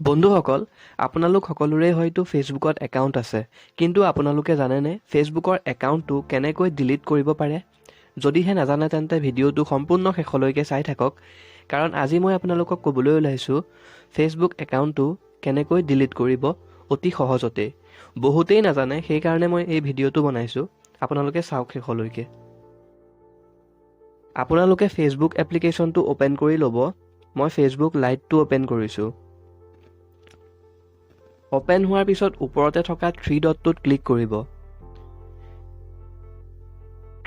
বন্ধুসকল, আপোনালোক সকলোৰে হয়তো ফেচবুকত একাউণ্ট আছে, কিন্তু আপোনালোকে জানেনে ফেচবুকৰ একাউণ্টটো কেনেকৈ ডিলিট কৰিব পাৰে? যদিহে নাজানে তেন্তে ভিডিঅ'টো সম্পূৰ্ণ শেষলৈকে চাই থাকক, কাৰণ আজি মই আপোনালোকক ক'বলৈ ওলাইছোঁ ফেচবুক একাউণ্টটো কেনেকৈ ডিলিট কৰিব অতি সহজতে। বহুতেই নাজানে, সেইকাৰণে মই এই ভিডিঅ'টো বনাইছোঁ, আপোনালোকে চাওক শেষলৈকে। আপোনালোকে ফেচবুক এপ্লিকেশ্যনটো অ'পেন কৰি ল'ব। মই ফেচবুক লাইটটো অ'পেন কৰিছোঁ। অ'পেন হোৱাৰ পিছত ওপৰতে থকা 3 ডটটোত ক্লিক কৰিব।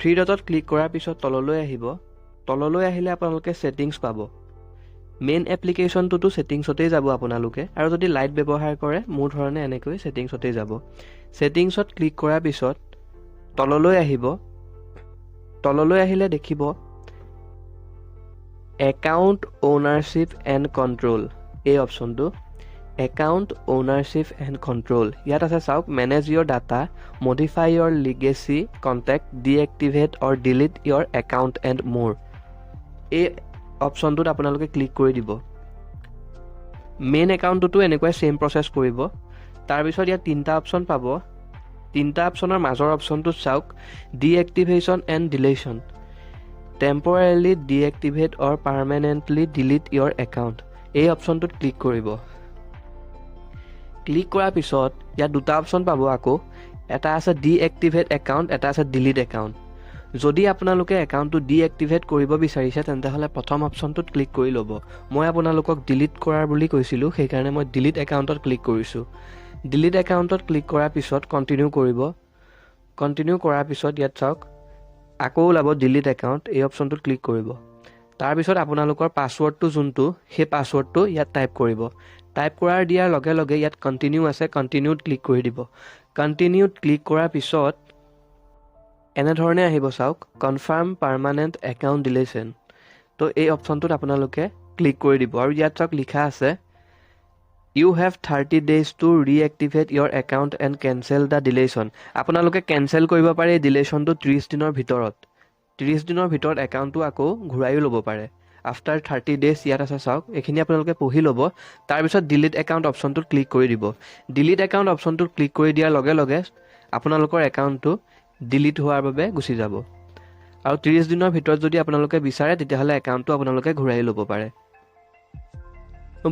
3 ডটত ক্লিক কৰাৰ পিছত তললৈ আহিব। তললৈ আহিলে আপোনালোকে ছেটিংছ পাব। মেইন এপ্লিকেশ্যনটোতো ছেটিংছতেই যাব আপোনালোকে, আৰু যদি লাইট ব্যৱহাৰ কৰে মোৰ ধৰণে এনেকৈ ছেটিংছতেই যাব। ছেটিংছত ক্লিক কৰাৰ পিছত তললৈ আহিব। তললৈ আহিলে দেখিব একাউণ্ট অ'নাৰশ্বিপ এণ্ড কণ্ট্ৰল, এই অপশ্যনটো একাউণ্ট অ'নাৰশ্বিপ এণ্ড কণ্ট্ৰল। ইয়াত আছে চাওক, manage your data, modify your legacy contact, deactivate or delete your account and more. এই অপশ্যনটোত আপোনালোকে ক্লিক কৰি দিব। মেইন একাউণ্টটোতো এনেকুৱাই ছেইম প্ৰচেছ কৰিব। তাৰপিছত ইয়াত 3টা অপশ্যন পাব। 3টা অপশ্যনৰ মাজৰ অপশ্যনটোত চাওক, deactivation and deletion, temporarily deactivate or permanently delete your account. এই অপশ্যনটোত ক্লিক কৰিব। ক্লিক কৰাৰ পিছত ইয়াত 2টা অপশ্যন পাব আকৌ। এটা আছে ডিএক্টিভেট একাউণ্ট, এটা আছে ডিলিট একাউণ্ট। যদি আপোনালোকে একাউণ্টটো ডিএক্টিভেট কৰিব বিচাৰিছে তেন্তেহ'লে প্ৰথম অপশ্যনটোত ক্লিক কৰি ল'ব। মই আপোনালোকক ডিলিট কৰাৰ বুলি কৈছিলোঁ, সেইকাৰণে মই ডিলিট একাউণ্টত ক্লিক কৰিছোঁ। ডিলিট একাউণ্টত ক্লিক কৰাৰ পিছত কণ্টিনিউ কৰিব। কণ্টিনিউ কৰাৰ পিছত ইয়াত চাওক আকৌ ওলাব ডিলিট একাউণ্ট, এই অপশ্যনটোত ক্লিক কৰিব। তাৰপিছত আপোনালোকৰ পাছৱৰ্ডটো যোনটো, সেই পাছৱৰ্ডটো ইয়াত টাইপ কৰিব। টাইপ দিয়াৰ লগে লগে ইয়াত কণ্টিনিউ আছে, কণ্টিনিউত ক্লিক কৰি দিব। কণ্টিনিউত ক্লিক কৰাৰ পিছত এনেধৰণে আহিব চাওক, কনফাৰ্ম পাৰ্মানেণ্ট একাউণ্ট ডিলেশ্যন। তো এই অপশ্যনটোত আপোনালোকে ক্লিক কৰি দিব, আৰু ইয়াত চাওক লিখা আছে you have 30 days to reactivate your account and cancel the deletion. আপোনালোকে কেঞ্চেল কৰিব পাৰে এই ডিলেশ্যনটো 30 দিনৰ ভিতৰত। 30 দিনৰ ভিতৰত একাউণ্টটো আকৌ ঘূৰাইও ল'ব পাৰে। আফটাৰ 30 days ইয়াত আছে চাওক, এইখিনি আপোনালোকে পঢ়ি ল'ব। তাৰপিছত ডিলিট একাউণ্ট অপশ্যনটোত ক্লিক কৰি দিব। ডিলিট একাউণ্ট অপশ্যনটোত ক্লিক কৰি দিয়াৰ লগে লগে আপোনালোকৰ একাউণ্টটো ডিলিট হোৱাৰ বাবে গুচি যাব। আৰু 30 দিনৰ ভিতৰত যদি আপোনালোকে বিচাৰে তেতিয়াহ'লে একাউণ্টটো আপোনালোকে ঘূৰাই ল'ব পাৰে।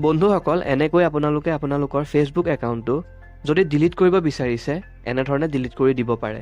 বন্ধুসকল, এনেকৈ আপোনালোকে আপোনালোকৰ ফেচবুক একাউণ্টটো যদি ডিলিট কৰিব বিচাৰিছে এনেধৰণে ডিলিট কৰি দিব পাৰে।